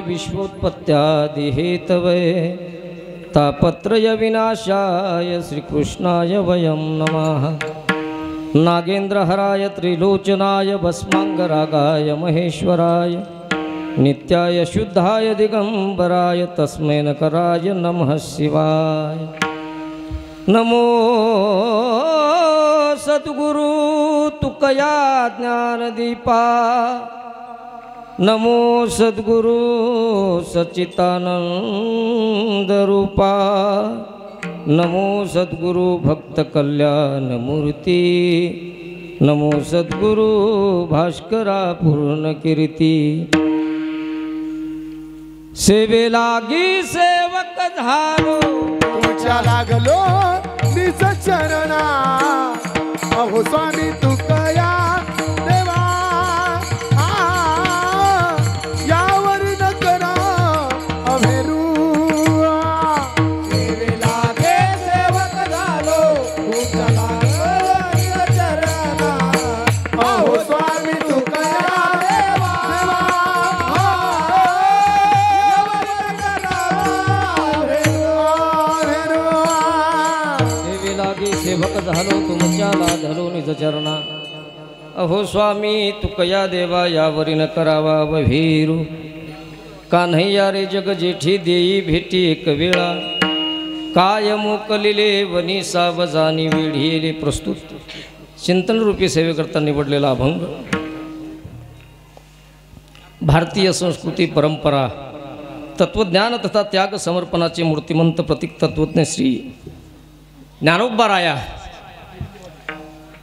विश्वोत्पत्त्यादि Hathaway तापत्रय विनाशाय श्रीकृष्णाय वयं नमः। नागेन्द्रहराय त्रिलोचनाय भस्मांगरागाय महेश्वराय नित्याय शुद्धाय दिगंबराय तस्मै नकराय नमः शिवाय। नमो सद्गुरु तुकया ज्ञानदीपा नमो सद्गुरु सच्चिदानंद रूपा नमो सद्गुरु भक्त कल्याण मूर्ति नमो सद्गुरु भास्करा पूर्ण कीर्ती। सेवे लागी सेवक झालो तुमच्या लागलो निज चरणा अहो स्वामी तुकया देवा यावर न करा अभेरू। सेवे लागे सेवक झालो तुमच्या लागलो निज चरणा अहो स्वामी तुकया देवा सेवक झालो तुमच्या लाधलो निज चरणा अहो स्वामी तुकया देवा यावरी न करावा वभीरू। कान्हैया रे जग जेठी देई भेटी एक वेळा काय मोकलिले वनी सावजानी वेढीले। प्रस्तुत चिंतन रूपी सेवेकरता निवडलेला अभंग भारतीय संस्कृती परंपरा तत्वज्ञान तथा त्याग समर्पणाचे मूर्तिमंत प्रतीक तत्वज्ञ श्री ज्ञानोबाराया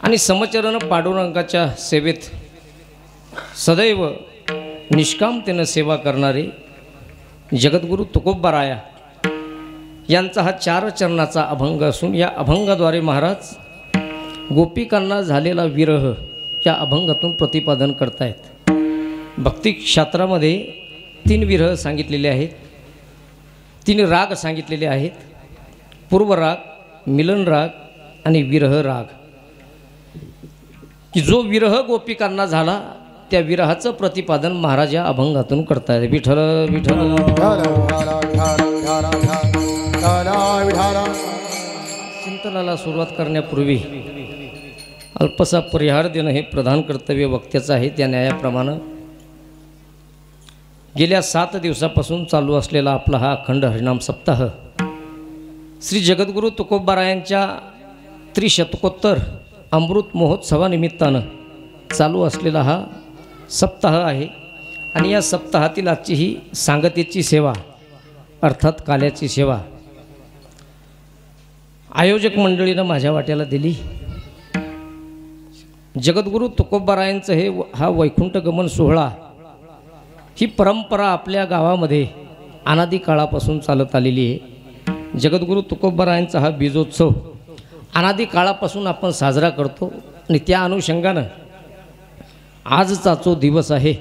आणि समचरण पांडुरंगाच्या सेवेत सदैव निष्कामतेने सेवा करणारे जगद्गुरु तुकोबाराया यांचा हा 4 चरणाचा अभंग असून या अभंगाद्वारे महाराज गोपिकांना झालेला विरह या अभंगातून प्रतिपादन करतायत। भक्ती शास्त्रामध्ये 3 विरह सांगितलेले आहेत, 3 राग सांगितलेले आहेत, पूर्वराग, मिलन राग आणि विरह राग। की जो विरह गोपिकांना झाला त्या विरहाचं प्रतिपादन महाराज या अभंगातून करतायत। विठ्ठल विठ्ठल चिंतनाला सुरुवात करण्यापूर्वी अल्पसा परिहार देणं हे प्रधान कर्तव्य वक्त्याचं आहे। त्या न्यायाप्रमाणे गेल्या 7 दिवसापासून चालू असलेला आपला हा अखंड हरिनाम सप्ताह श्री जगद्गुरु तुकोबारायांच्या त्रिशतकोत्तर अमृत महोत्सवानिमित्तानं चालू असलेला हा सप्ताह आहे आणि या सप्ताहातील आजची ही सांगतेची सेवा अर्थात काल्याची सेवा आयोजक मंडळीनं माझ्या वाट्याला दिली। जगद्गुरु तुकोबारायांचं हा वैकुंठ गमन सोहळा ही परंपरा आपल्या गावामध्ये अनादी काळापासून चालत आलेली आहे। जगद्गुरु तुकोबारायांचा हा बीजोत्सव अनादी काळापासून आपण साजरा करतो आणि त्या अनुषंगानं आजचा जो दिवस आहे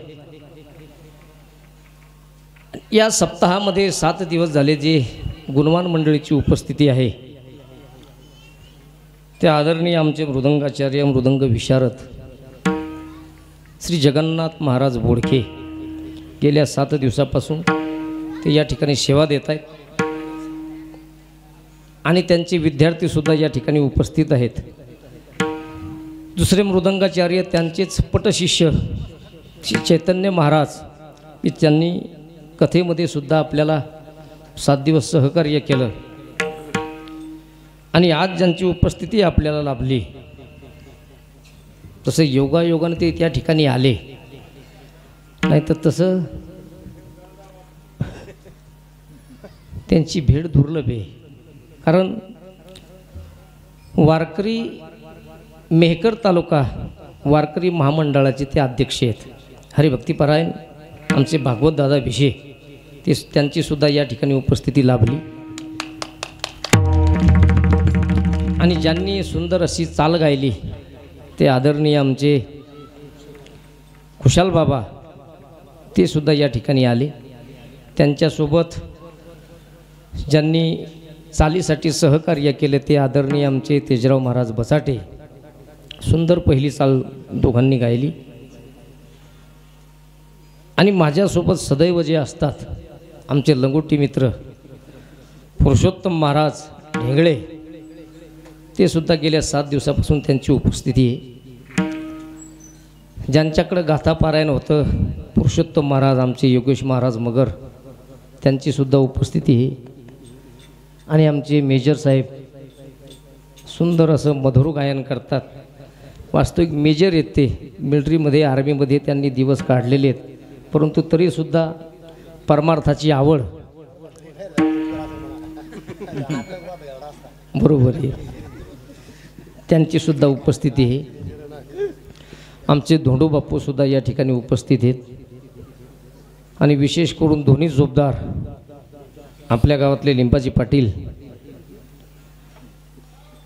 या सप्ताहामध्ये 7 दिवस झाले जे गुणवान मंडळीची उपस्थिती आहे ते आदरणीय आमचे मृदंगाचार्य मृदंग विशारद श्री जगन्नाथ महाराज बोडके गेल्या 7 दिवसापासून ते या ठिकाणी सेवा देत आहेत आणि त्यांचे विद्यार्थीसुद्धा या ठिकाणी उपस्थित आहेत। दुसरे मृदंगाचार्य त्यांचेच पटशिष्य श्री चैतन्य महाराज त्यांनी कथेमध्ये सुद्धा आपल्याला 7 दिवस सहकार्य केलं आणि आज ज्यांची उपस्थिती आपल्याला लाभली तसे योगायोगाने ते त्या ठिकाणी आले, नाही तर तसं त्यांची भेट दुर्लभ आहे। कारण वारकरी मेहकर तालुका वारकरी महामंडळाचे ते अध्यक्ष आहेत हरिभक्तीपरायण आमचे भागवत दादा भिशे, ते त्यांची सुद्धा या ठिकाणी उपस्थिती लाभली आणि ज्यांनी सुंदर अशी चाल गायली ते आदरणीय आमचे खुशाल बाबा ते सुद्धा या ठिकाणी आले। त्यांच्यासोबत ज्यांनी चालीसाठी सहकार्य केले ते आदरणीय आमचे तेजराव महाराज बसाटे, सुंदर पहिली चाल दोघांनी गायली। आणि माझ्यासोबत सदैव जे असतात आमचे लंगोटी मित्र पुरुषोत्तम महाराज ढेंगळे, ते सुद्धा गेल्या 7 दिवसापासून त्यांची उपस्थिती आहे. ज्यांच्याकडं गाथापारायण होतं पुरुषोत्तम महाराज आमचे योगेश महाराज मगर, त्यांची सुद्धा उपस्थिती आहे. आणि आमचे मेजर साहेब सुंदर असं मधुर गायन करतात. वास्तविक मेजर आहेत ते, मिलिटरीमध्ये आर्मीमध्ये त्यांनी दिवस काढलेले आहेत, परंतु तरीसुद्धा परमार्थाची आवड बरोबर आहे, त्यांचीसुद्धा उपस्थिती आहे. आमचे धोंडू बापूसुद्धा या ठिकाणी उपस्थित आहेत. आणि विशेष करून दोन्ही जोबदार आपल्या गावातले लिंबाजी पाटील,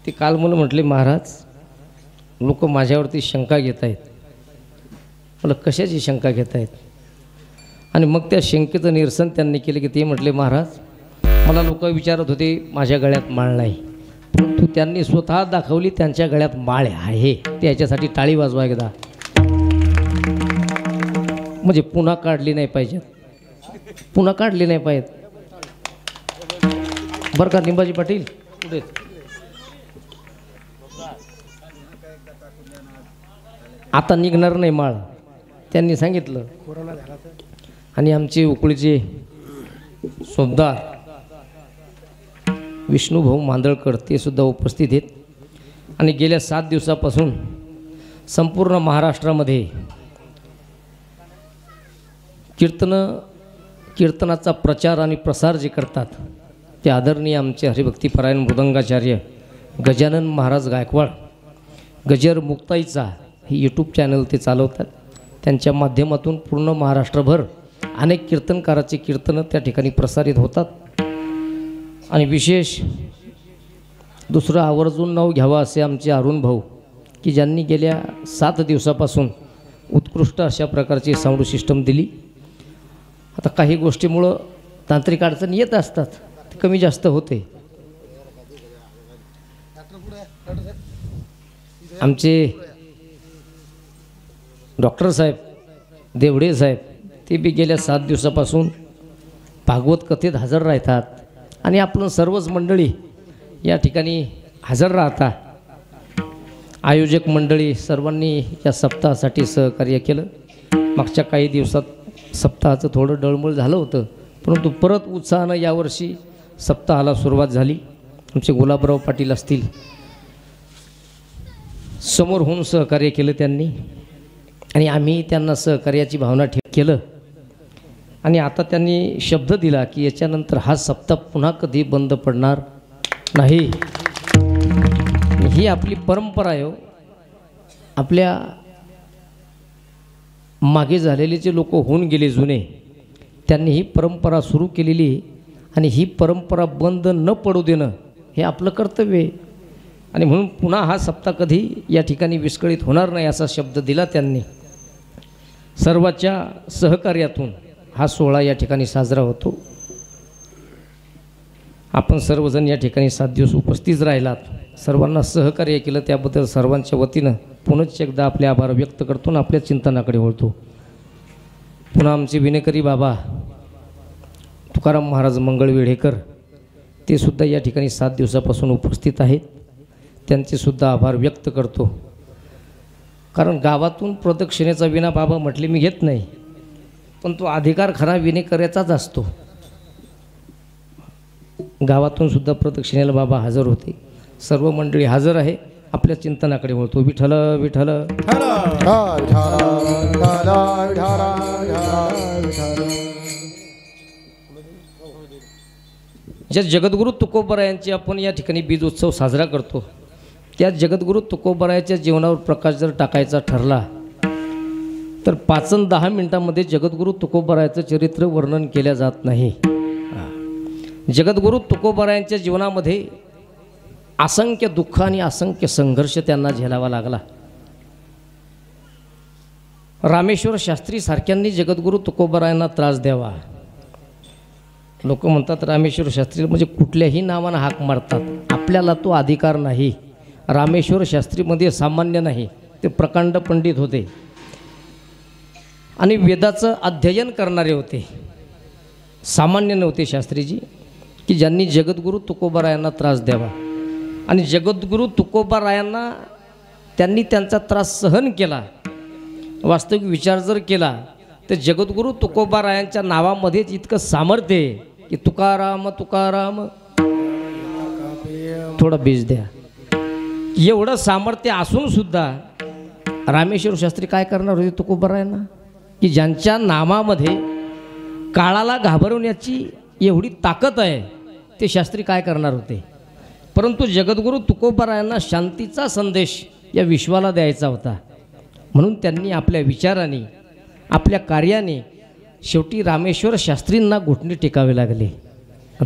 ते काल मला म्हटले, महाराज लोक माझ्यावरती शंका घेत आहेत. मला कशाची शंका घेत आहेत? आणि मग त्या शंकेचं निरसन त्यांनी केलं की ते म्हटले, महाराज मला लोक विचारत होते माझ्या गळ्यात माळ नाही, परंतु त्यांनी स्वतः दाखवली त्यांच्या गळ्यात माळ आहे. त्याच्यासाठी टाळी वाजवा एकदा, म्हणजे पुन्हा काढली नाही पाहिजे, पुन्हा काढली नाही पाहिजे बरं का लिंबाजी पाटील. पुढे आता निघणार नाही माळ, त्यांनी सांगितलं. आणि आमचे उकळीचे सोबदार विष्णुभाऊ मांदळकर, ते सुद्धा उपस्थित आहेत. आणि गेल्या 7 दिवसापासून संपूर्ण महाराष्ट्रामध्ये कीर्तनाचा प्रचार आणि प्रसार जे करतात ते आदरणीय आमचे हरिभक्तीपरायण मृदंगाचार्य गजानन महाराज गायकवाड, गजर मुक्ताईचा ही यूट्यूब चॅनल ते चालवतात. त्यांच्या माध्यमातून पूर्ण महाराष्ट्रभर अनेक कीर्तनकाराचे कीर्तनं त्या ठिकाणी प्रसारित होतात. आणि विशेष दुसरं आवर्जून नाव घ्यावं असे आमचे अरुण भाऊ, की ज्यांनी गेल्या 7 दिवसापासून उत्कृष्ट अशा प्रकारची साऊंड सिस्टम दिली. आता काही गोष्टीमुळं तांत्रिक अडचणी येत असतात, ते कमी जास्त होते. आमचे डॉक्टर साहेब देवडे साहेब, ते बी गेल्या 7 दिवसापासून भागवत कथेत हजर राहतात. आणि आपण सर्वच मंडळी या ठिकाणी हजर राहता. आयोजक मंडळी सर्वांनी या सप्ताहासाठी सहकार्य केलं. मागच्या काही दिवसात सप्ताहाचं थोडं डळमळ झालं होतं, परंतु परत उत्साहानं यावर्षी सप्ताहाला सुरुवात झाली. आमचे गुलाबराव पाटील असतील, समोर होऊन सहकार्य केलं त्यांनी. आणि आम्ही त्यांना सहकार्याची भावना केलं. आणि आता त्यांनी शब्द दिला की याच्यानंतर हा सप्ताह पुन्हा कधी बंद पडणार नाही. ही आपली परंपरा आहे. आपल्या मागे झालेले जे लोक होऊन गेले जुने, त्यांनी ही परंपरा सुरू केलेली. आणि ही परंपरा बंद न पडू देणं हे आपलं कर्तव्य आहे. आणि म्हणून पुन्हा हा सप्ताह कधी या ठिकाणी विस्कळीत होणार नाही असा शब्द दिला त्यांनी. सर्वाच्या सहकार्यातून हा सोहळा या ठिकाणी साजरा होतो. आपण सर्वजण या ठिकाणी 7 दिवस उपस्थित राहिलात, सर्वांना सहकार्य केलं, त्याबद्दल सर्वांच्या वतीनं पुनश्च एकदा आपले आभार व्यक्त करतो आणि आपल्या चिंतनाकडे वळतो. पुन्हा आमचे विनेकरी बाबा तुकाराम महाराज मंगळवेढेकर, ते सुद्धा या ठिकाणी 7 दिवसापासून उपस्थित आहेत. त्यांचेसुद्धा आभार व्यक्त करतो. कारण गावातून प्रदक्षिणेचा विना बाबा म्हटले मी घेत नाही, पण तो अधिकार खरा विनेकऱ्याचाच असतो. गावातून सुद्धा प्रदक्षिणेला बाबा हजर होते. सर्व मंडळी हजर आहे. आपल्या चिंतनाकडे वळतो. विठ्ठल विठ्ठल ज्या जगद्गुरू तुकोबरायांची आपण या ठिकाणी बीज उत्सव साजरा करतो, त्या जगद्गुरू तुकोबरायाच्या जीवनावर प्रकाश जर टाकायचा ठरला तर 5 आणि 10 मिनिटांमध्ये जगद्गुरू तुकोबरायाचं चरित्र वर्णन केल्या जात नाही. जगद्गुरू तुकोबरायांच्या जीवनामध्ये असंख्य दुःख आणि असंख्य संघर्ष त्यांना झेलावा लागला. रामेश्वर शास्त्री सारख्यांनी जगद्गुरू तुकोबरायांना त्रास द्यावा. लोक म्हणतात रामेश्वर शास्त्री म्हणजे कुठल्याही नावानं हाक मारतात. आपल्याला तो अधिकार नाही. रामेश्वर शास्त्रीमध्ये सामान्य नाही, ते प्रकांड पंडित होते. आणि वेदाचं अध्ययन करणारे होते, सामान्य नव्हते शास्त्रीजी, की ज्यांनी जगद्गुरू तुकोबारायांना त्रास द्यावा. आणि जगद्गुरू तुकोबारायांना त्यांनी त्यांचा त्रास सहन केला. वास्तविक विचार जर केला तर जगद्गुरू तुकोबारायांच्या नावामध्येच इतकं सामर्थ्य आहे की तुकाराम तुकाराम थोडा बीज द्या, एवढं सामर्थ्य असून सुद्धा रामेश्वर शास्त्री काय करणार होते तुकोबारायांना, की ज्यांच्या नामामध्ये काळाला घाबरवण्याची एवढी ताकद आहे ते शास्त्री काय करणार होते. परंतु जगद्गुरू तुकोबारायांना शांतीचा संदेश या विश्वाला द्यायचा होता, म्हणून त्यांनी आपल्या विचाराने आपल्या कार्याने शेवटी रामेश्वर शास्त्रींना घोटणे टेकावे लागले.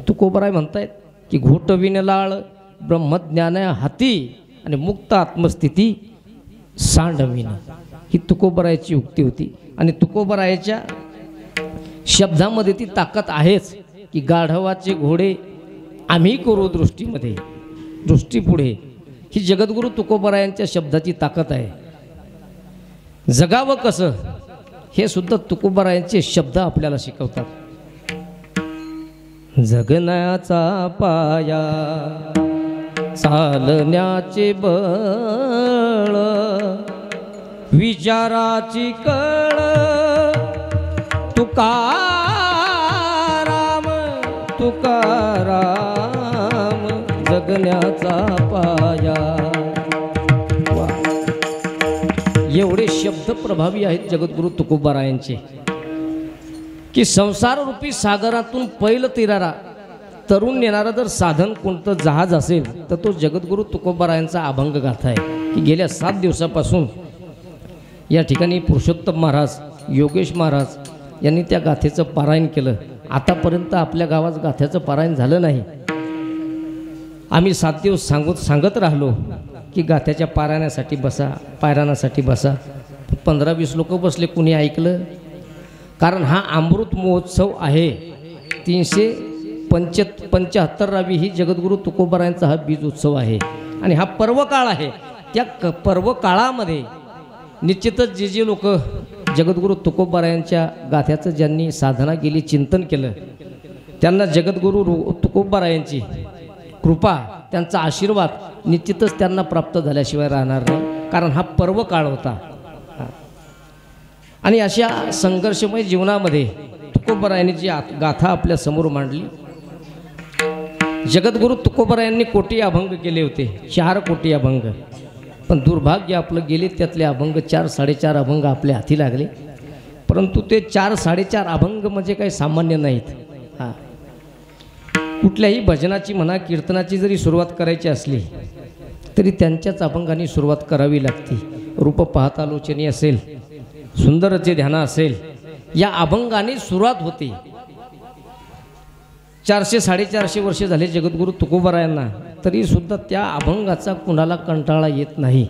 तुकोबाराय म्हणतायत की घोटविन लाळ ब्रह्मज्ञान हाती आणि मुक्त आत्मस्थिती सांडविन, ही तुकोबारायची युक्ती होती. आणि तुकोबारायाच्या शब्दामध्ये ती ताकद आहेच की गाढवाचे घोडे आम्ही करू दृष्टीमध्ये, दृष्टीपुढे, ही जगद्गुरू तुकोबारायांच्या शब्दाची ताकद आहे. जगावं कसं हे सुद्धा तुकोबारायांचे शब्द आपल्याला शिकवतात. जगण्याचा पाया चालण्याचे बळ विचाराची कळ तुकाराम तुकाराम जगण्याचा पाया. एवढे शब्द प्रभावी आहेत जगद्गुरू तुकोबारायांचे की संसाररूपी सागरातून पैल तिरारा तरुण नेणारा जर साधन कोणतं जहाज असेल तर तो जगद्गुरू तुकोबारायांचा अभंग गाथा आहे. की गेल्या 7 दिवसापासून या ठिकाणी पुरुषोत्तम महाराज, योगेश महाराज यांनी त्या गाथेचं पारायण केलं. आतापर्यंत आपल्या गावात गाथ्याचं पारायण झालं नाही. आम्ही 7 दिवस सांगत राहिलो की गाथ्याच्या पारायणासाठी बसा, पारायणासाठी बसा. 15-20 लोक बसले, कुणी ऐकलं? कारण हा अमृत महोत्सव आहे. 375 ही जगद्गुरू तुकोबारायांचा हा बीज उत्सव आहे आणि हा पर्वकाळ आहे. त्या पर्वकाळामध्ये निश्चितच जे लोक जगद्गुरू तुकोबारायांच्या गाथ्याचं ज्यांनी साधना केली, चिंतन केलं, त्यांना जगद्गुरू तुकोबारायांची कृपा, त्यांचा आशीर्वाद निश्चितच त्यांना प्राप्त झाल्याशिवाय राहणार नाही. कारण हा पर्वकाळ होता. आणि अशा संघर्षमय जीवनामध्ये तुकोबारायांनी जी गाथा आपल्या समोर मांडली. जगद्गुरू तुकोबारायांनी कोटी अभंग केले होते, 4 कोटी अभंग. पण दुर्भाग्य आपलं गेले त्यातले अभंग 4-4.5 अभंग आपल्या हाती लागले. परंतु ते 4-4.5 अभंग म्हणजे काही सामान्य नाहीत. हां, कुठल्याही भजनाची म्हणा, कीर्तनाची जरी सुरुवात करायची असली तरी त्यांच्याच अभंगाने सुरुवात करावी लागते. रूप पाहतालोचनी असेल, सुंदरचे ध्यान असेल, या अभंगाने सुरुवात होते. 400-450 वर्षे झाले जगद्गुरू तुकोबारायांना, तरी सुद्धा त्या अभंगाचा कुणाला कंटाळा येत नाही.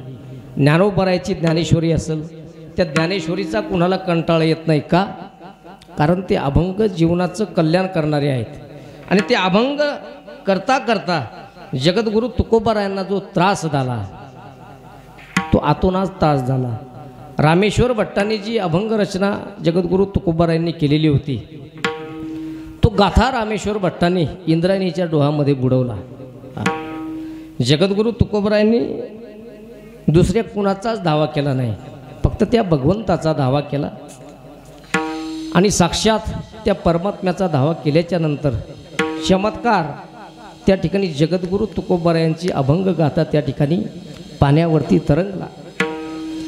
ज्ञानोबारायाची ज्ञानेश्वरी असेल, त्या ज्ञानेश्वरीचा कुणाला कंटाळा येत नाही. का? कारण ते अभंग जीवनाचं कल्याण करणारे आहेत. आणि ते अभंग करता करता जगद्गुरू तुकोबारायांना जो त्रास झाला तो आतोनात त्रास झाला. रामेश्वर भट्टांनी जी अभंग रचना जगद्गुरू तुकोबारायांनी केलेली होती, तो गाथा रामेश्वर भट्टांनी इंद्रायणीच्या डोहामध्ये बुडवला. जगद्गुरू तुकोबारायांनी दुसऱ्या कुणाचाच दावा केला नाही, फक्त त्या भगवंताचा दावा केला. आणि साक्षात त्या परमात्म्याचा दावा केल्याच्या नंतर चमत्कार त्या ठिकाणी जगद्गुरू तुकोबारायांची अभंग गाथा त्या ठिकाणी पाण्यावरती तरंगला.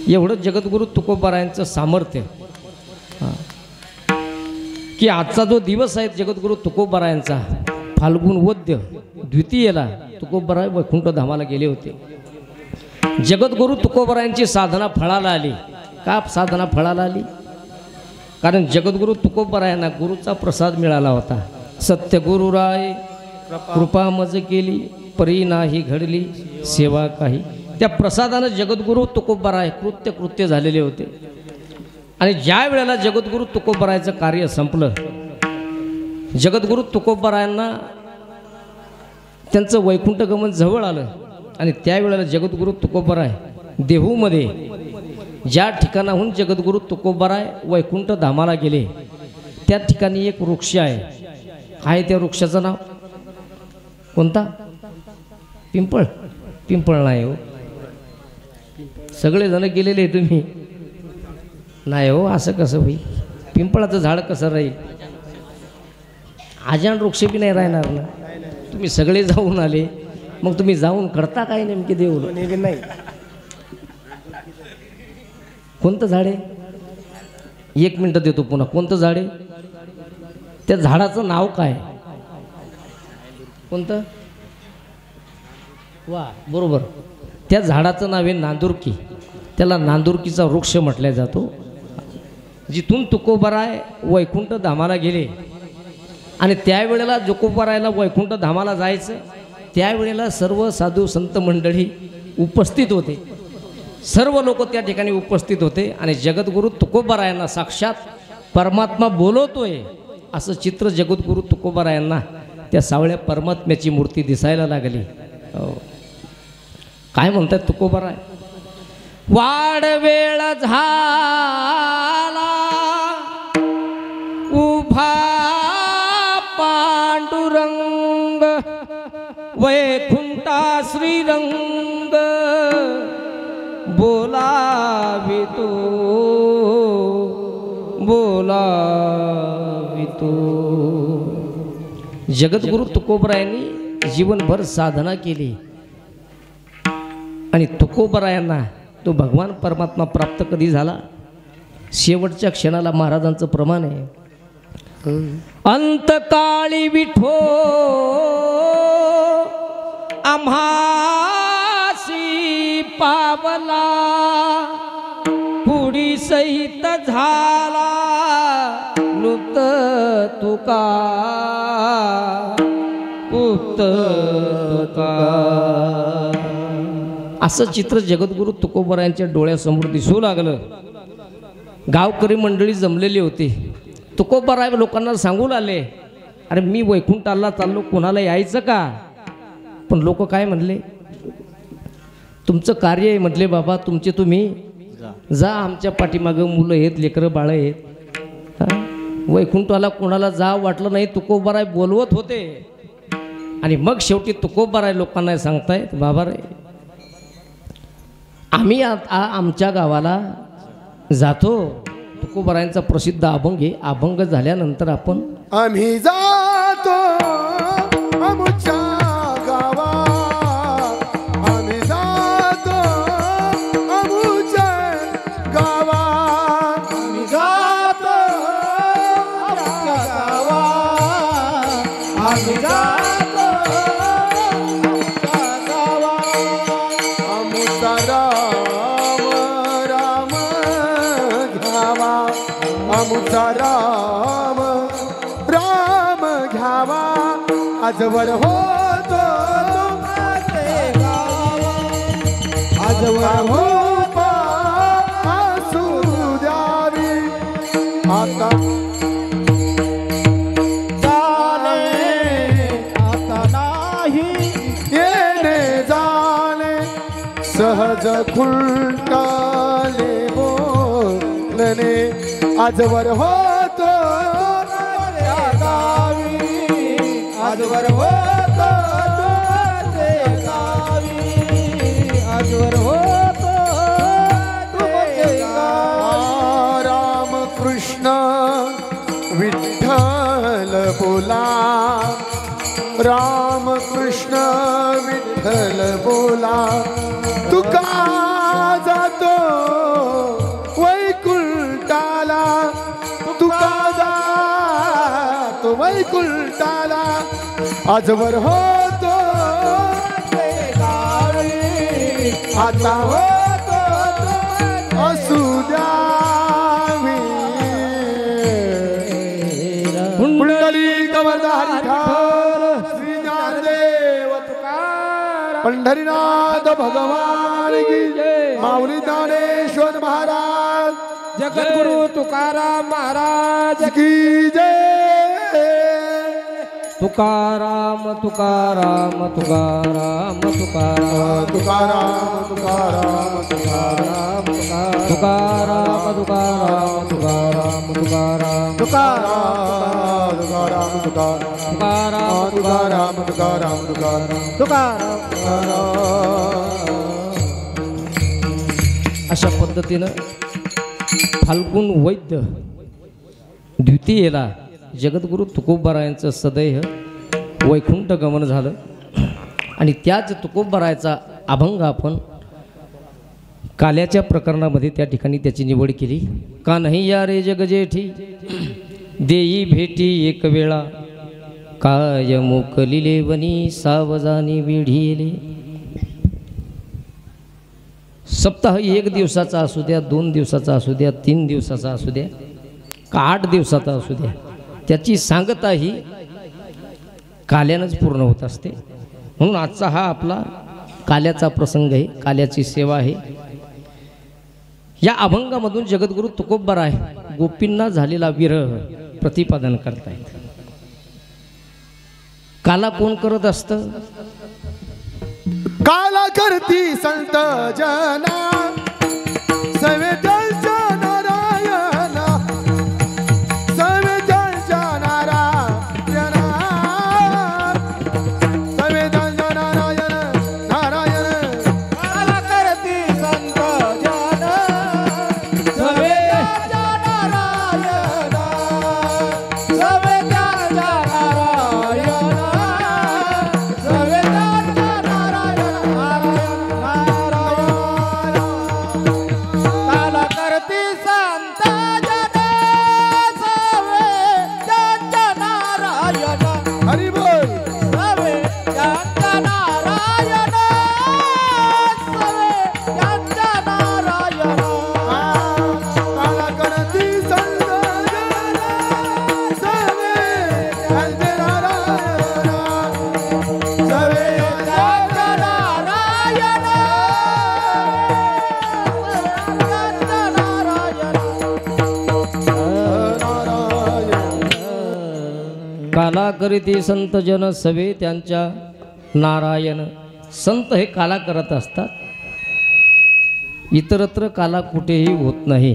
एवढं जगद्गुरू तुकोबारायांचं सामर्थ्य की आजचा जो दिवस आहे जगद्गुरू तुकोबारायांचा, फाल्गुन वद्य द्वितीयेला तुकोबाराय वैकुंठ धामाला गेले होते. जगद्गुरू तुकोबारायांची साधना फळाला आली. का साधना फळाला आली? कारण जगद्गुरू तुकोबारायांना गुरुचा प्रसाद मिळाला होता. सत्यगुरुराय कृपा मज केली, परी नाही घडली सेवा काही. त्या प्रसादानं जगद्गुरू तुकोबाराय कृत्य झालेले होते. आणि ज्या वेळेला जगद्गुरू तुकोबारायचं कार्य संपलं, जगद्गुरू तुकोबारायांना त्यांचं वैकुंठ गमन जवळ आलं. आणि त्यावेळेला जगद्गुरू तुकोबाराय देहूमध्ये ज्या ठिकाणाहून जगद्गुरु तुकोबाराय वैकुंठ धामाला गेले त्या ठिकाणी एक वृक्ष आहे. काय त्या वृक्षाचं नाव? कोणता? पिंपळ? पिंपळ नाही हो, सगळेजण गेलेले तुम्ही नाही हो, असं कसं होईल? पिंपळाचं झाड कसं राहील? आजान वृक्ष बी नाही राहणार ना. तुम्ही सगळे जाऊन आले, मग तुम्ही जाऊन करता काय नेमके देऊ नाही? कोणतं झाड आहे? 1 मिनिट देतो पुन्हा. कोणतं झाड आहे? त्या झाडाचं नाव काय? कोणतं? वा, बरोबर. त्या झाडाचं नाव आहे नांदुरकी. त्याला नांदुरकीचा वृक्ष म्हटला जातो. जिथून तुकोबाराय वैकुंठ धामाला गेले आणि त्यावेळेला तुकोबारायला वैकुंठ धामाला जायचं, त्यावेळेला सर्व साधू संत मंडळी उपस्थित होते. सर्व लोक त्या ठिकाणी उपस्थित होते आणि जगद्गुरु तुकोबारायांना साक्षात परमात्मा बोलवतोय असं चित्र जगद्गुरु तुकोबारायांना त्या सावळ्या परमात्म्याची मूर्ती दिसायला लागली. काय म्हणतात तुकोबाराय? वाड वेळ झाला उभा पांडुरंग वैकुंठा श्रीरंग बोलावितो बोलावितो. जगद्गुरु तुकोबारायांनी जीवनभर साधना केली आणि तुकोबारायांना तो भगवान परमात्मा प्राप्त कधी झाला? शेवटच्या क्षणाला महाराजांचं प्रमाण आहे. अंतकाळी विठो आम्हासी पावला पुढी सहित झाला लुप्त तुका उक्त तुका. असं चित्र जगद्गुरु तुकोबारायांच्या डोळ्यासमोर दिसू लागलं. गावकरी मंडळी जमलेली होती. तुकोबाराय लोकांना सांगून आले, अरे मी वैकुंठाला चाललो, कोणाला यायचं का? पण लोक काय म्हणले? तुमचं कार्य आहे म्हटले, बाबा तुमचे तुम्ही जा, आमच्या पाठीमागं मुलं आहेत, लेकरं बाळ आहेत. वैकुंठाला कोणाला जा वाटलं नाही, तुकोबाराय बोलवत होते. आणि मग शेवटी तुकोबाराय लोकांना सांगतायत, बाबा रे आम्ही आमच्या गावाला जातो. तुकोबारायांचा प्रसिद्ध अभंग आहे. अभंग झाल्यानंतर आपण आम्ही जातो आमच्या गावा, आम्ही जातो आमच्या गावा, आम्ही जातो आमच्या गावा, आम्ही जातो आमच्या गावा. आमचा राम राम घ्यावा, आमचा राम राम घ्यावा. आजवर होतो माझे गावा, आजवर हो असू द्यावी. आता चाले आता नाही येणे जाणे सहज खुलटाले बोलणे. आजवर होतो माझ्या गावी, आजवर होतो तुझे गावी, आजवर होतो तुझे गावी. राम कृष्ण विठ्ठल बोला, राम कृष्ण विठ्ठल बोला. तुका जातो वैकुंठाला, तुका जातो वैकुंठाला. आजवर होतो गावी, आता होतो असू द्यावी. पुंडलिक वरदारी ठार श्री ज्ञानदेव तुकाराम, पंढरीनाथ भगवान की जय. माऊली ज्ञानेश्वर महाराज, जगद्गुरु तुकाराम महाराज की जय. तुकाराम तुकाराम तुकाराम तुकाराम तुकाराम तुकाराम तुकाराम तुकाराम तुकाराम तुकाराम तुकाराम तुकाराम तुकाराम तुकाराम तुकाराम अशा पद्धतीनं फाल्गुन वैद्य द्वितीयेला जगद्गुरु तुकोबारायांचं सदैह वैकुंठ गमन झालं आणि त्याच तुकोबारायाचा अभंग आपण काल्याच्या प्रकरणामध्ये त्या ठिकाणी त्याची निवड केली. कान्हैया रे जगजेठी देई भेटी एक वेळा काय मोकलिले वनी सावजानी विढीले. सप्ताह 1 दिवसाचा असू द्या, 2 दिवसाचा असू द्या, 3 दिवसाचा असू द्या का 8 दिवसाचा असू द्या, त्याची सांगता ही काल्यानंच पूर्ण होत असते. म्हणून आजचा हा आपला काल्याचा प्रसंग आहे, काल्याची सेवा आहे. या अभंगामधून जगद्गुरु तुकोबाराय गोपींना झालेला विरह प्रतिपादन करतायत. काला कोण करत असतं? काला करती संत जना सवेद्यांच्या नारायणा सवेद्यांच्या नारायणा सवेद्यांच्या नारायण नारायण काला करती संत जन सवेद्यांच्या नारायणा सवेद्यांच्या नारायणा सवेद्यांच्या काला करती संत जन सवेद्यांच्या नारायणा हरी बोल सवेद्यांच्या नारायण सवेद्यांच्या नारायण काला करती संत जना सवेद्यांच्या नारायण सवेद्यांच्या नारायण सवेद्यांच्या नारायण काला करीती संत जन सवे त्यांच्या नारायण. संत हे काला करत असतात. इतरत्र काला कुठेही होत नाही.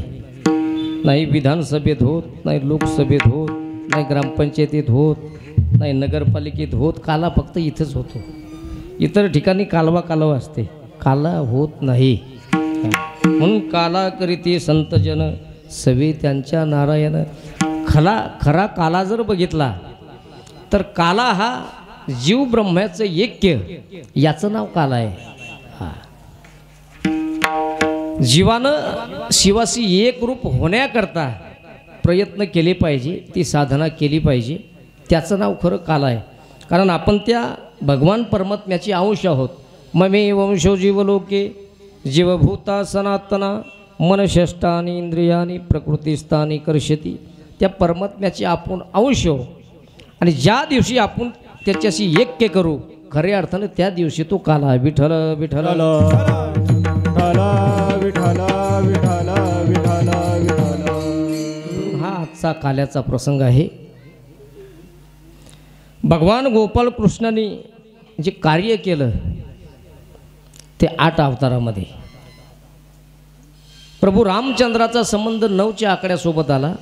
नाही विधानसभेत होत, नाही लोकसभेत होत, नाही ग्रामपंचायतीत होत, नाही नगरपालिकेत होत. काला फक्त इथंच होतो. इतर ठिकाणी कालवा कालवा असते, काला होत नाही. म्हणून काला करीती संत जन सवे त्यांच्या नारायण. खरा काला जर बघितला तर काला हा जीव ब्रह्माचं ऐक्य याचं नाव काला आहे. हा जीवानं शिवाशी एक रूप होण्याकरता प्रयत्न केले पाहिजे, ती साधना केली पाहिजे. त्याचं नाव खरं काला आहे. कारण आपण त्या भगवान परमात्म्याची अंश आहोत. ममे वंशो जीवलोके जीवभूता सनातना मनषष्टानी इंद्रियानी प्रकृतिस्थानी कर्षती. त्या परमात्म्याची आपण अंश आहोत आणि ज्या दिवशी आपण त्याच्याशी ऐक्य करू खऱ्या अर्थानं त्या दिवशी तो काला. विठ्ठल विठ्ठल विठ्ठल विठ्ठल विठ्ठल विठ्ठल विठ्ठल. हा आजचा काल्याचा प्रसंग आहे. भगवान गोपाल कृष्णाने जे कार्य केलं ते 8 अवतारामध्ये. प्रभू रामचंद्राचा संबंध 9च्या आकड्यासोबत आला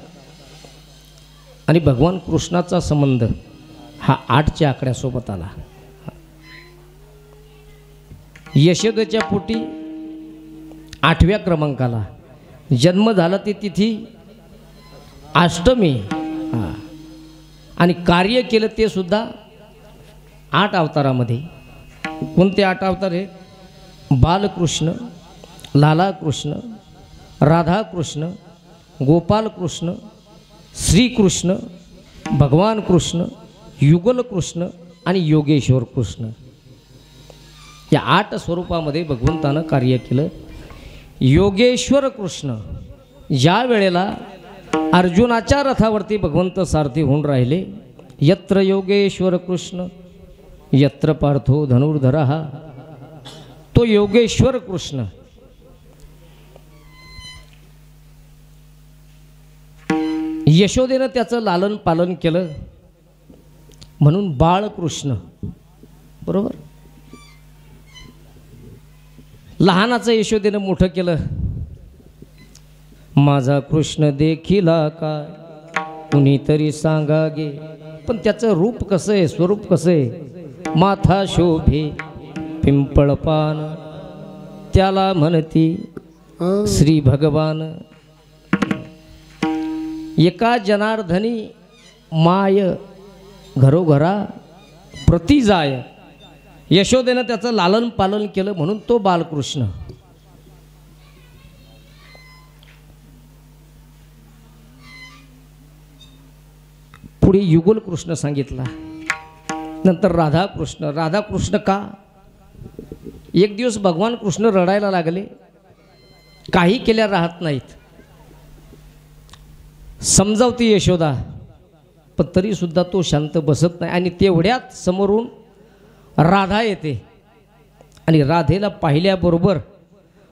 आणि भगवान कृष्णाचा संबंध हा 8च्या आकड्यासोबत आला. यशोदेच्या पोटी 8व्या क्रमांकाला जन्म झाला ते तिथी अष्टमी. आणि कार्य केलं ते सुद्धा 8 अवतारामध्ये. कोणते 8 अवतार आहे? बालकृष्ण, लालाकृष्ण, राधाकृष्ण, गोपालकृष्ण, श्रीकृष्ण, भगवान कृष्ण, युगल कृष्ण आणि योगेश्वर कृष्ण. या 8 स्वरूपामध्ये भगवंतानं कार्य केलं. योगेश्वर कृष्ण ज्या वेळेला अर्जुनाच्या रथावरती भगवंत सारथी होऊन राहिले. यत्र योगेश्वर कृष्ण यत्र पार्थो धनुर्धरः. तो योगेश्वर कृष्ण यशोदेनं त्याचं लालन पालन केलं. म्हणून बाळकृष्ण. बरोबर. लहानाचं यशोदेनं मोठं केलं. माझा कृष्ण देखिला काय कुणीतरी सांगा गे. पण त्याचं रूप कसं आहे, स्वरूप कसं आहे. माथा शोभे पिंपळपान त्याला म्हणती श्री भगवान. एका जनार्दनी माय घरोघरा प्रति जाय. यशोदेनं त्याचं लालन पालन केलं म्हणून तो बालकृष्ण. पुढे युगल कृष्ण सांगितला. नंतर राधाकृष्ण. राधाकृष्ण का. एक दिवस भगवान कृष्ण रडायला लागले. काही केल्या राहत नाहीत. समजावती यशोदा पण तरी सुद्धा तो शांत बसत नाही. आणि तेवढ्यात समोरून राधा येते आणि राधेला पाहिल्याबरोबर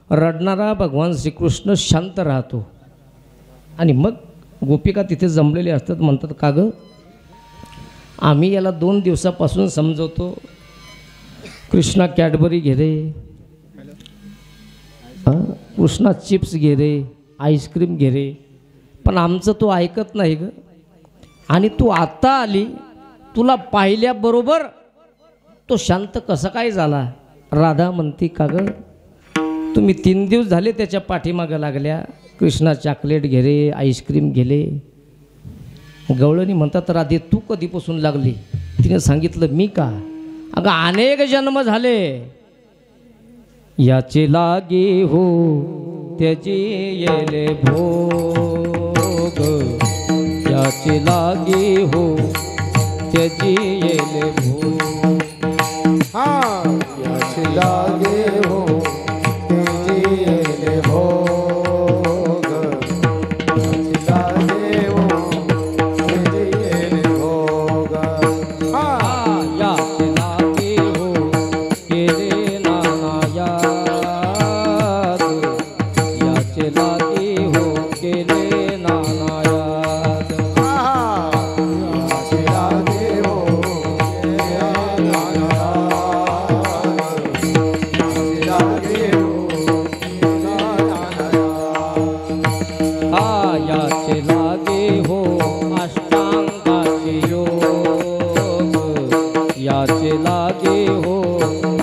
रडणारा भगवान श्रीकृष्ण शांत राहतो. आणि मग गोपिका तिथे जमलेले असतात. म्हणतात का गं आम्ही याला 2 दिवसापासून समजवतो. कृष्णा कॅडबरी घे रे, कृष्णा चिप्स घे रे, आईस्क्रीम घे रे, पण आमचं तो ऐकत नाही ग. आणि तू आता आली, तुला पाहिल्याबरोबर तो शांत कसा काय झाला. राधा म्हणती का ग तुम्ही 3 दिवस झाले त्याच्या पाठीमागं लागल्या. कृष्णा चॉकलेट घे रे, आईस्क्रीम गेले. गवळणी म्हणतात राधे तू कधीपासून लागली. तिने सांगितलं मी का. अगं अनेक जन्म झाले. याचे लागे हो त्याचे येले भोग. याचे लागे हो त्याचे येले भोग. याचे लागे हो त्याचे येले भोग. याचे लागे हो त्याचे येले भोग. याचे लागे हो केले नानायाग. याचे लागे हो केले नानायाग. याचे लागे हो याचे लागे हो अष्टांगाचे योग. याचे लागे हो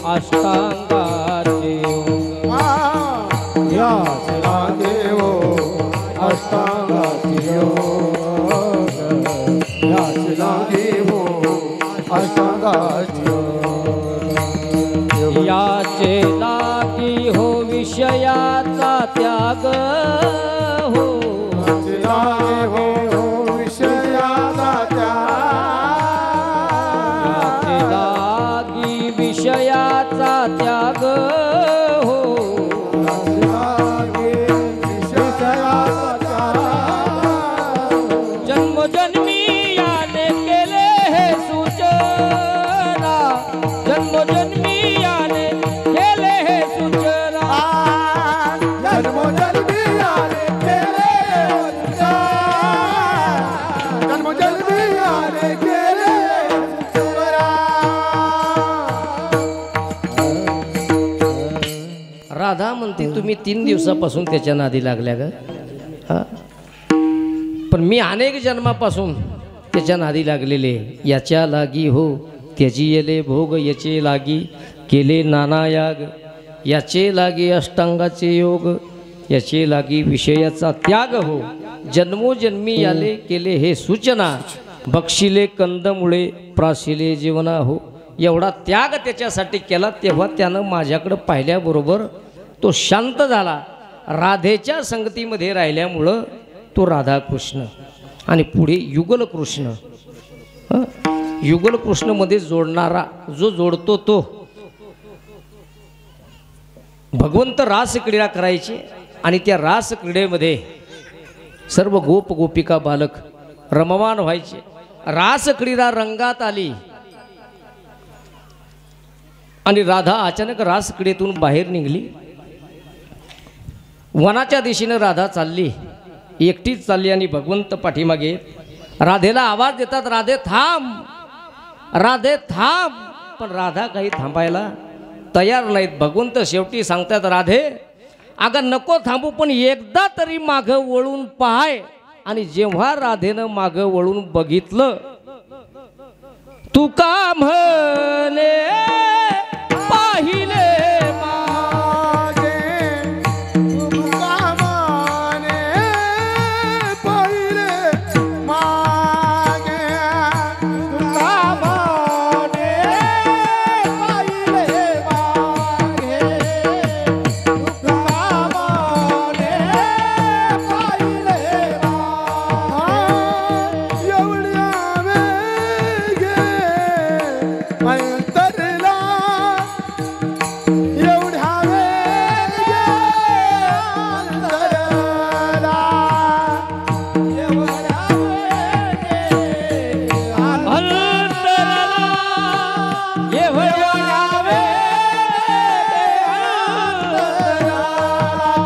अष्टांगाचे योग. याचे लागे हो अष्टांगाचे योग. याचे लागे हो अष्टांगाचे योग. याचे लागी हो विषयाचा त्याग हो. याचे लागे हो विषयाचा याचे लागी विषयाचा त्याग हो. जन्मोजन्मी याने केले हे सूचना. जन्मोजन्मी याने केले हे सूचना. जन्मोजन्मी याने केले जन्मोजन्मी याने केले राधा म्हणते तुम्ही 3 दिवसापासून त्याच्या नादी लागल्या ग. पण मी अनेक जन्मापासून त्याच्या नादी लागलेले. याच्या लागी हो त्याची येले भोग. याचे लागी केले नाना याग. याचे लागी अष्टांगाचे योग. याचे लागी विषयाचा त्याग हो. जन्मोजन्मी याले केले हे सूचना. बक्षिले कंदमुळे प्राशिले जीवना हो. एवढा त्याग त्याच्यासाठी केला तेव्हा त्यानं माझ्याकडं पाहिल्याबरोबर तो शांत झाला. राधेच्या संगतीमध्ये राहिल्यामुळं तो राधाकृष्ण. आणि पुढे युगल कृष्ण. युगल कृष्णमध्ये जोडणारा जो जोडतो तो भगवंत रास क्रीडा करायची. आणि त्या रास क्रीडेमध्ये सर्व गोप गोपिका बालक रममाण व्हायचे. रास क्रीडा रंगात आली आणि राधा अचानक रास क्रीडेतून बाहेर निघाली. वनाच्या दिशेनं राधा चालली. एकटीच चालली आणि भगवंत पाठीमागे. राधेला आवाज देतात राधे थांब. राधे थांब, पण राधा काही थांबायला तयार नाहीत. भगवंत शेवटी सांगतात राधे अगं नको थांबू, पण एकदा तरी मागं वळून पाहाय. आणि जेव्हा राधेनं मागं वळून बघितलं, तू का म्हणे पाहिले मागे तुका माने पहिले मागे तुका माने पहिले मागे तुका माने पहिले मागे एवढ्या वेगे अंतरला एवढ्या वेगे अंतरला एवढ्या वेगे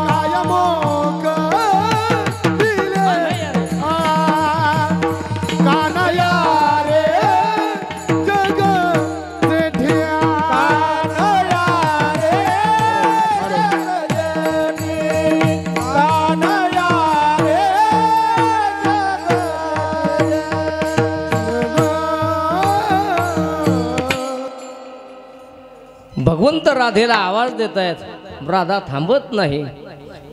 काय मोक दिले कानया रे जग जेठिया कानया रे जग जेठी कानया रे भगवंत राधेला आवाज देत आहेत. राधा थांबत नाही.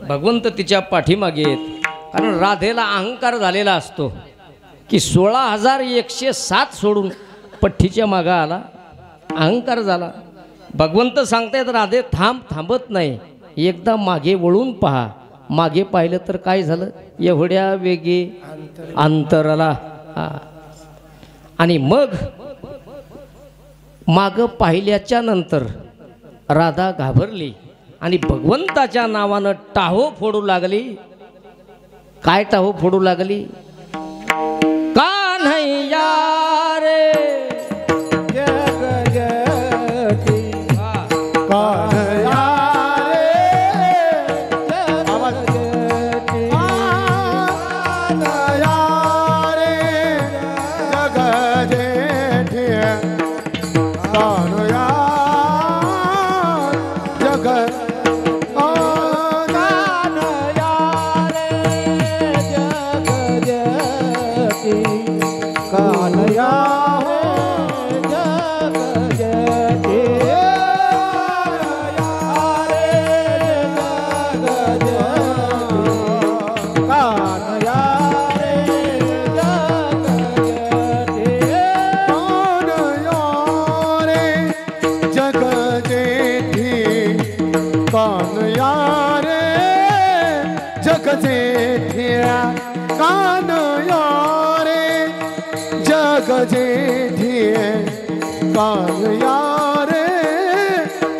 भगवंत तिच्या पाठीमागे आहेत. कारण राधेला अहंकार झालेला असतो की 16,107 सोडून पठ्ठीच्या मागं आला, अहंकार झाला. भगवंत सांगतायत राधे थांब, थांबत नाही. एकदा मागे वळून पहा. मागे पाहिलं तर काय झालं, एवढ्या वेगे अंतराला. आणि मग मागं पाहिल्याच्या नंतर राधा घाबरली आणि भगवंताच्या नावानं टाहो फोडू लागली. काय टाहो फोडू लागली, कान्हैया रे जग जेठी कानया रे जग जेठी कानया रे जग जेठी कानया जग कानया रे जग जेठी कानया हो जग जेठी कानया रे जग जेठी कानया रे जग जेठी कानया रे जग जेठी कानया रे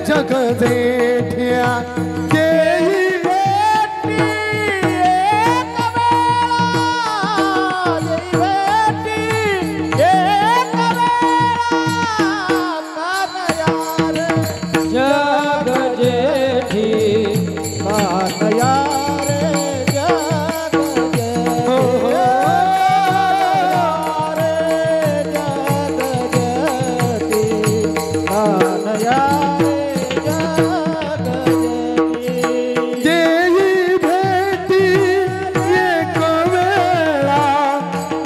जग जेठी देई बेटी एक वेळा देई बेटी एक वेळा जग जेठी कानया रे जग जेठी कानया देई भेटी एक वेळा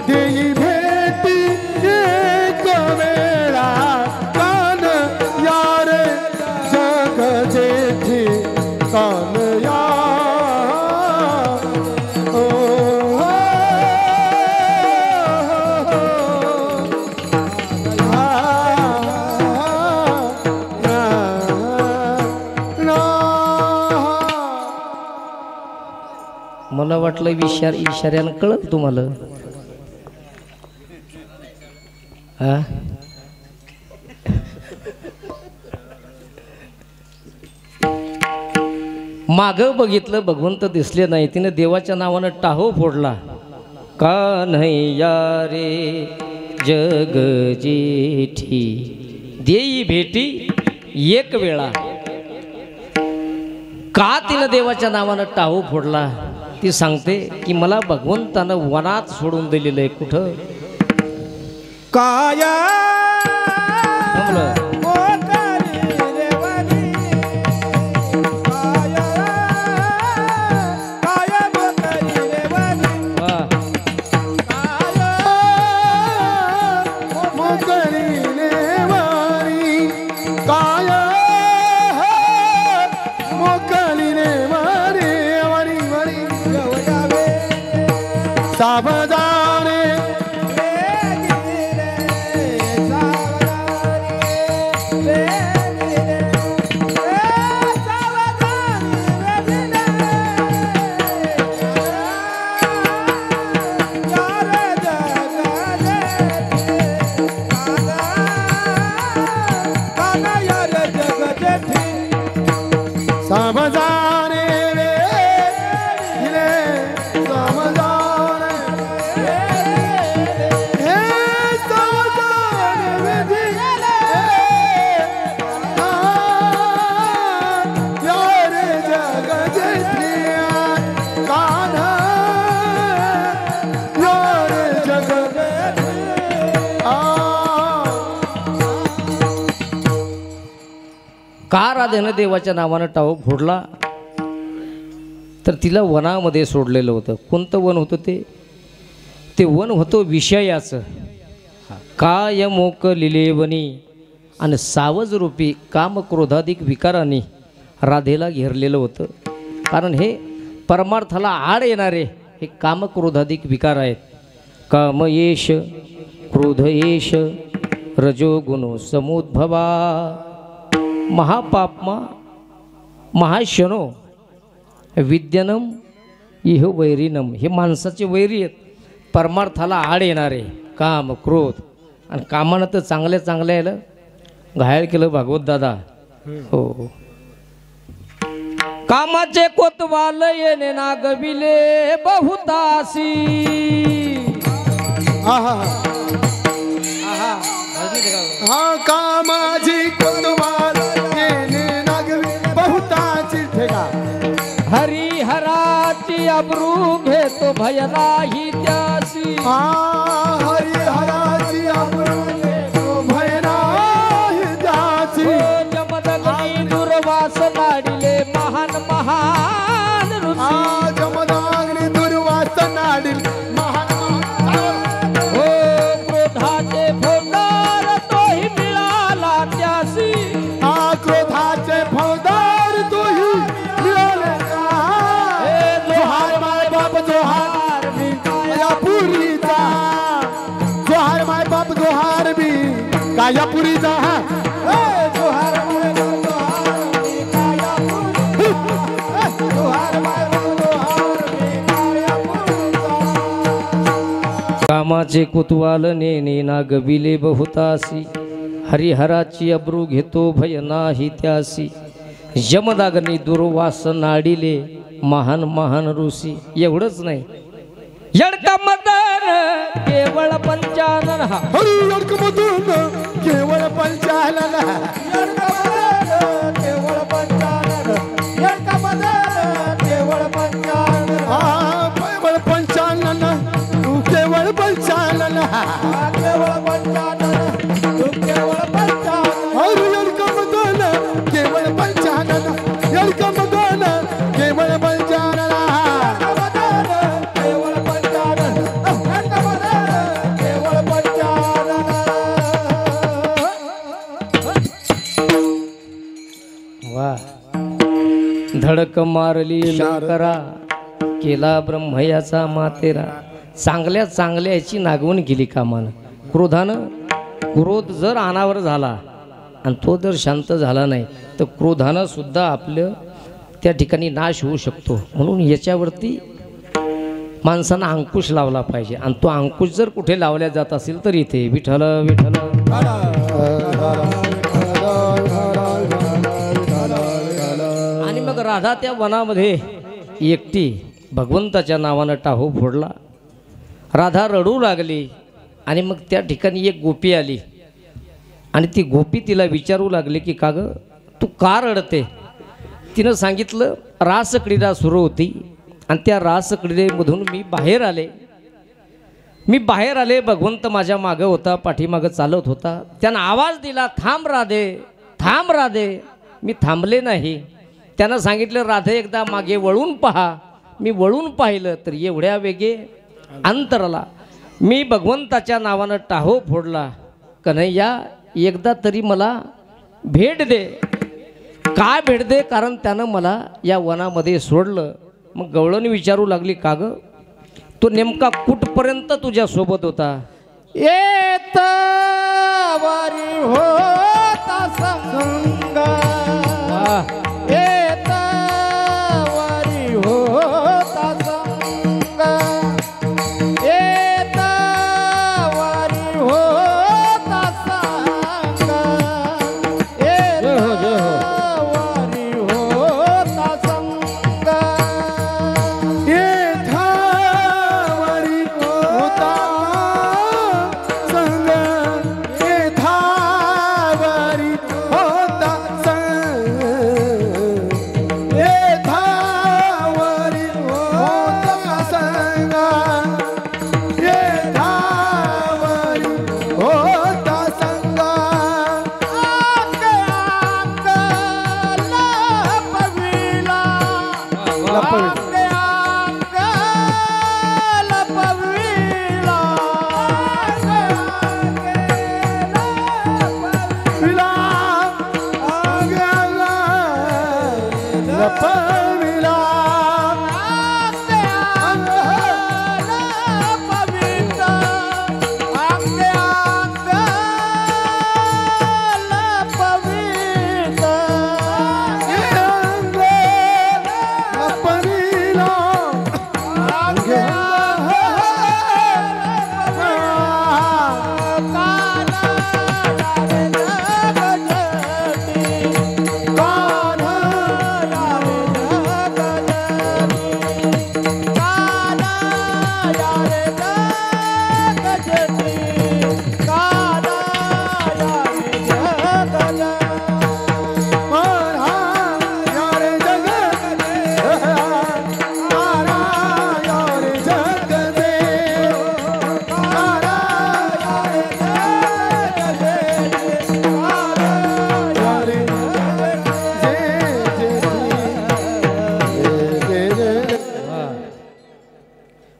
देई भेटी एक वेळा कानया रे जग जेठी कानया ओ मला वाटलं इशाऱ्यानं कळत तुम्हाला. हा मागं बघितलं, भगवंत दिसले नाही. तिने देवाच्या नावानं टाहो फोडला. कान्हैया रे जग जेठी देई भेटी एक वेळा. का तिनं देवाच्या नावानं टाहो फोडला ती सांगते की मला भगवंतानं वनात सोडून दिलेलं आहे. कुठं, काया थांबलं. वा. मोकळीने वारी काय मोकळीने वारी वारी वारी सावधाने समजाने रे रे समजाने हे समजाने रे यार जग जेठिया कान्हा यार जग का राधेनं देवाच्या नावानं टाव फोडला तर तिला वनामध्ये सोडलेलं होतं. कोणतं वन होतं ते वन होतं विषयाचं. काय मोक लिलेवनी आणि सावज रूपी काम क्रोधाधिक विकारांनी राधेला घेरलेलं होतं. कारण हे परमार्थाला आड येणारे हे काम क्रोधाधिक विकार आहेत. काम येश क्रोध येश रजोगुणो समुद्भवा महापापमा महाशनो विद्यनम इह वैरिनम. हे माणसाचे वैरी आहेत, परमार्थाला आड येणारे काम क्रोध. आणि कामानं तर चांगल्या चांगल्या याला घायल केलं भागवत दादा. हो, कामाचे कोतवाल येणे नागविले बहुतासी. हा कामाची कोतवाल येणे नागवी बहुताची ठेका. हरिहराची अब्रू घेतो भय नाही त्यासी. हा हरिहराची अब्रू घेतो भय नाही त्यासी. जमदग्नी दुर्वास नाडिले महान महान ऋषी. जमदाग्नी दुर्वास नाडिल महान हो क्रोधाचे फोडार तोही मिळाला त्यासी. क्रोधाचे फौजदार तोही मिळाले का. जोहार माय बाप जोहार मी कायापुरीचा. जोहार माय बाप जोहार मी कायापुरीचा. जोहार माय बाप जोहार मी कायापुरीचा. जोहार माय बाप जोहार मी कायापुरीचा. कामाचे कुतवाल नेणे नागविले बहुतासी. हरिहराची अब्रू घेतो भय नाही त्यासी. यमदाग्नी दुर्वास नाडिले महान महान ऋषी. एवढंच नाही, यडका मदन केवळ पंचानन. हा हरिहरकमधून केवळ पंचानन. केवळ पंचानन. केवळ पंचानन. केवळ पंचानन. तू केवळ पंचानन. केवळ पंचानन. तू केवळ पंचानन. हरिहरकमधून केवळ पंचानन. यडकमधून केवळ पंचानन. केवळ पंचानन. केवळ पंचानन. वा. धडक मारली शंकरा केला ब्रह्मयाचा मातेरा. चांगल्या चांगल्या याची नागवण केली कामानं. क्रोध जर अनावर झाला आणि तो जर शांत झाला नाही तर क्रोधानं सुद्धा आपलं त्या ठिकाणी नाश होऊ शकतो. म्हणून याच्यावरती माणसानं अंकुश लावला पाहिजे. आणि तो अंकुश जर कुठे लावला जात असेल तर इथे विठ्ठल विठ्ठल. आणि मग राधा त्या वनामध्ये एकटी भगवंताच्या नावानं टाहो फोडला. राधा रडू लागली. आणि मग त्या ठिकाणी एक गोपी आली आणि ती गोपी तिला विचारू लागली की का गं तू का रडते. तिनं सांगितलं रासक्रीडा सुरू होती आणि त्या रासक्रीडेमधून मी बाहेर आले. मी बाहेर आले, भगवंत माझ्या मागं होता, पाठीमागं चालत होता. त्यानं आवाज दिला, थांब राधे, थांब राधे. मी थांबले नाही. त्यानं सांगितलं, राधे एकदा मागे वळून पहा. मी वळून पाहिलं तर एवढ्या वेगे अंतरला. मी भगवंताच्या नावानं टाहो फोडला, कन्हैया एकदा तरी मला भेट दे. काय भेट दे? कारण त्यानं मला या वनामध्ये सोडलं. मग गवळणी विचारू लागली, का ग तो नेमका कुठपर्यंत तुझ्या सोबत होता? येत वारी होता संग, येत वारी होता संग, येत वारी होता संग, येत वारी होता संग. येथावरी होता संग, येथावरी होता संग, येथावरी होता संग, येथावरी होता संग. अंग अंग लपविला, अंग अंग लपविला, विला अंगाला लपविला, लपविला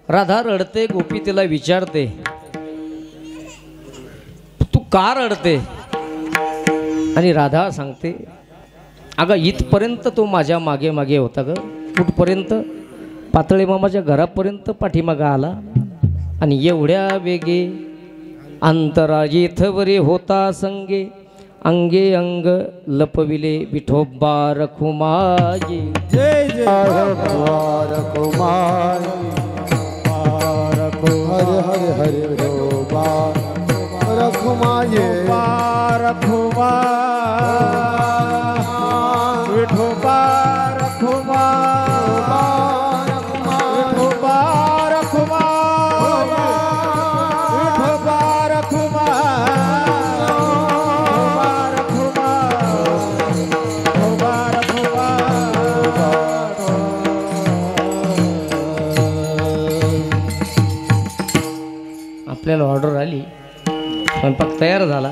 राधा रडते. गोपी तिला विचारते, तू का रडते? आणि राधा सांगते, अगं इथपर्यंत तो माझ्या मागे मागे होता ग. कुठपर्यंत? पातळे मामाच्या घरापर्यंत पाठीमागा आला. आणि एवढ्या वेगे अंतरा येथवरे होता संगे, अंगे अंग लपविले विठोबा रखुमाई. जय जय हरे हरे हरे रोबा रखुमाये रखुमा विठोबा रखुमा, विठोबा रखुमा, विठोबा रखुमा, विठोबा रखुमा. आपल्याला ऑर्डर आली, स्वयंपाक तयार झाला.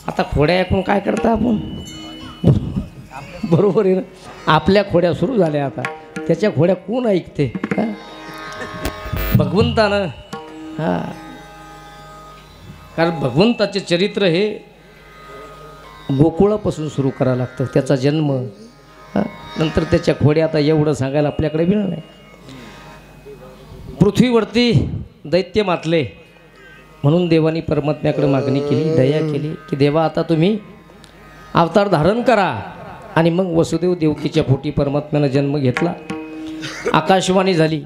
आता खोड्या ऐकून काय करता आपण? बरोबर आहे ना. आपल्या खोड्या सुरू झाल्या, आता त्याच्या खोड्या कोण ऐकते? भगवंतानं. हां, कारण भगवंताचे चरित्र हे गोकुळापासून सुरू करावं लागतं. त्याचा जन्म, नंतर त्याच्या खोड्या. आता एवढं सांगायला आपल्याकडे वेळ नाही. पृथ्वीवरती दैत्य मातले म्हणून देवानी परमात्म्याकडे मागणी केली, दया केली की देवा आता तुम्ही अवतार धारण करा. आणि मग वसुदेव देवकीच्या पोटी परमात्म्यानं जन्म घेतला. आकाशवाणी झाली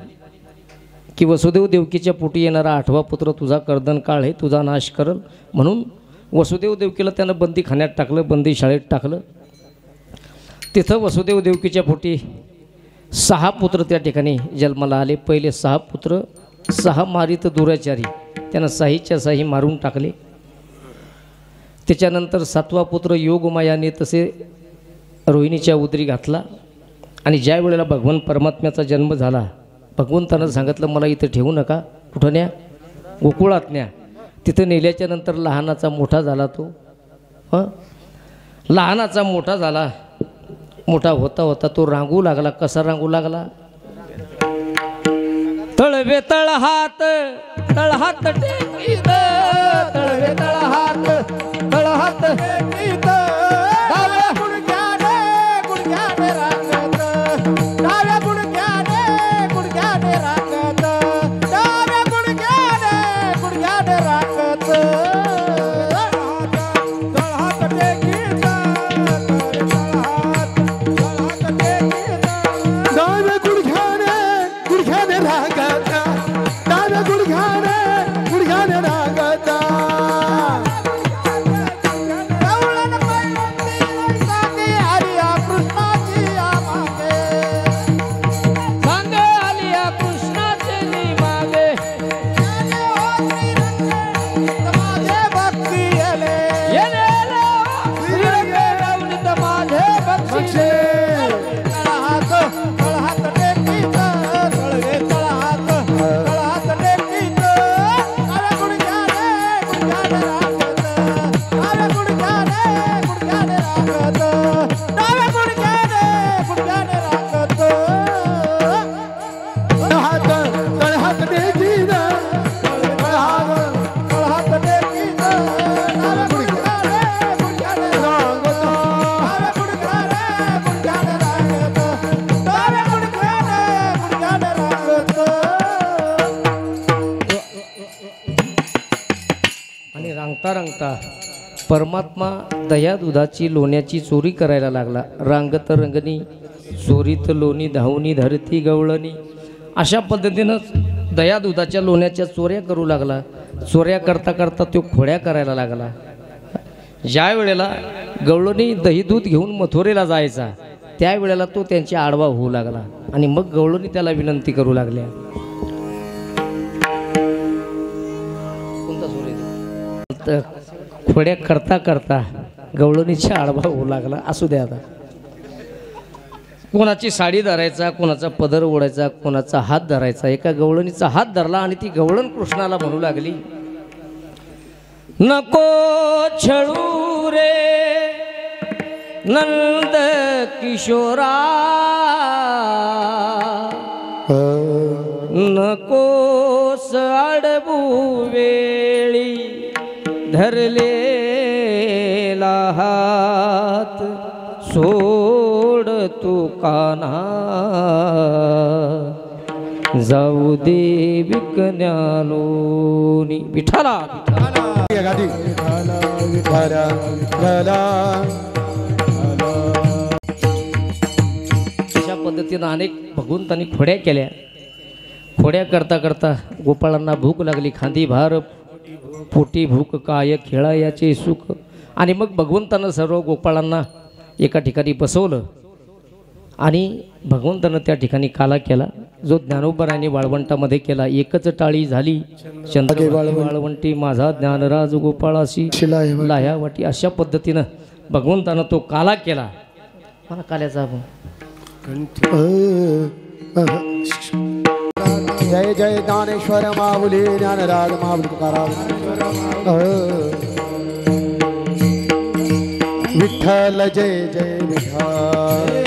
की वसुदेव देवकीच्या पोटी येणारा 8वा पुत्र तुझा कर्दन काळ आहे, तुझा नाश करल. म्हणून वसुदेव देवकीला त्यानं बंदी खाण्यात टाकलं, बंदी शाळेत टाकलं. तिथं वसुदेव देवकीच्या पोटी 6 पुत्र त्या ठिकाणी जन्माला आले. पहिले 6 पुत्र 6 मारित दुराचारी, त्यानं 6च्या 6 मारून टाकले. त्याच्यानंतर 7वा पुत्र योगमायाने तसे रोहिणीच्या उदरी घातला. आणि ज्या वेळेला भगवान परमात्म्याचा जन्म झाला, भगवंतानं सांगितलं मला इथं ठेवू नका, कुठं न्या गोकुळात न्या. तिथं नेल्याच्या नंतर लहानाचा मोठा झाला तो. हं लहानाचा मोठा झाला. मोठा होता होता तो रांगू लागला. कसा रांगू लागला? तळवे तळहात तळहात टेकीत तळवे तळहात तळहात टेकीत डाव्या गुडघ्याने गुडघ्याने रांगत, डाव्या गुडघ्याने गुडघ्याने रांगत, डाव्या गुडघ्याने गुडघ्याने रांगत. तळहात टेकीत, तळहात टेकीत. डाव्या गुडघ्याने गुडघ्याने रागाता, डाव्या गुडघ्याने गुडघ्याने रागाता. गवळण पैलवंती सांगे हरिया कृष्णाची आमागे, सांगे आलिया कृष्णाचे नी मागे. गेले हो श्रीरंगे माझे भक्ती येले, येलेले श्रीरंगे रवनीत माझे बक्षिसे. तळहात तळहात टेकीत, तळवे तळहात तळहात टेकीत. डाव्या गुडघ्याने गुडघ्याने रांगत, डाव्या गुडघ्याने गुडघ्याने रांगत, डाव्या गुडघ्याने गुडघ्याने रांगत. तळहात तळहात टेकीत, तळहात तळहात टेकीत, डाव्या गुडघ्याने गुडघ्याने रांगत, डाव्या गुडघ्याने गुडघ्याने रांगत, डाव्या गुडघ्याने गुडघ्याने रांगत. आणि रांगता रांगता परमात्मा दया दुधाची लोण्याची चोरी करायला लागला. रांगत रंगणी चोरीत लोणी धावणी धरती गवळणी. अशा पद्धतीनंच दया दुधाच्या लोण्याच्या चोऱ्या करू लागला. चोऱ्या करता करता तो खोड्या करायला लागला. ज्या वेळेला गवळणी दही दूध घेऊन मथुरेला जायचा त्यावेळेला तो त्यांच्या आडवा होऊ लागला. आणि मग गवळणी त्याला विनंती करू लागल्या. कोणता चोरी तर खोड्या करता करता गवळणीच्या आडवा होऊ लागला. असू द्या आता. कोणाची साडी धरायचा, कोणाचा पदर ओढायचा, कोणाचा हात धरायचा. एका गवळणीचा हात धरला आणि ती गवळण कृष्णाला म्हणू लागली, नको छळू रे नंद किशोरा, नकोस अडबू वेळी धरलेला हात. सोड तू कान्हा जाऊ दे विकन्यालोनी. विठाला गादी विठाला विठाला. अशा पद्धतीनं अनेक भगवंतांनी खोड्या केल्या. खोड्या करता करता गोपाळांना भूक लागली. खांदी भार पोटी भूक काय खेळायाचे सुख. आणि मग भगवंतानं सर्व गोपाळांना एका ठिकाणी बसवलं आणि भगवंतानं त्या ठिकाणी काला केला जो ज्ञानोबराने वाळवंटामध्ये केला. एकच टाळी झाली चंद्र वाळवंटी माझा ज्ञानराज गोपाळाशी लाह्या वाटी. अशा पद्धतीनं भगवंतानं तो काला केला. मला काल्याचा जय जय ज्ञानेश्वर माऊली ज्ञानराज माऊली तुकाराम. विठ्ठल जय जय विठ्ठल.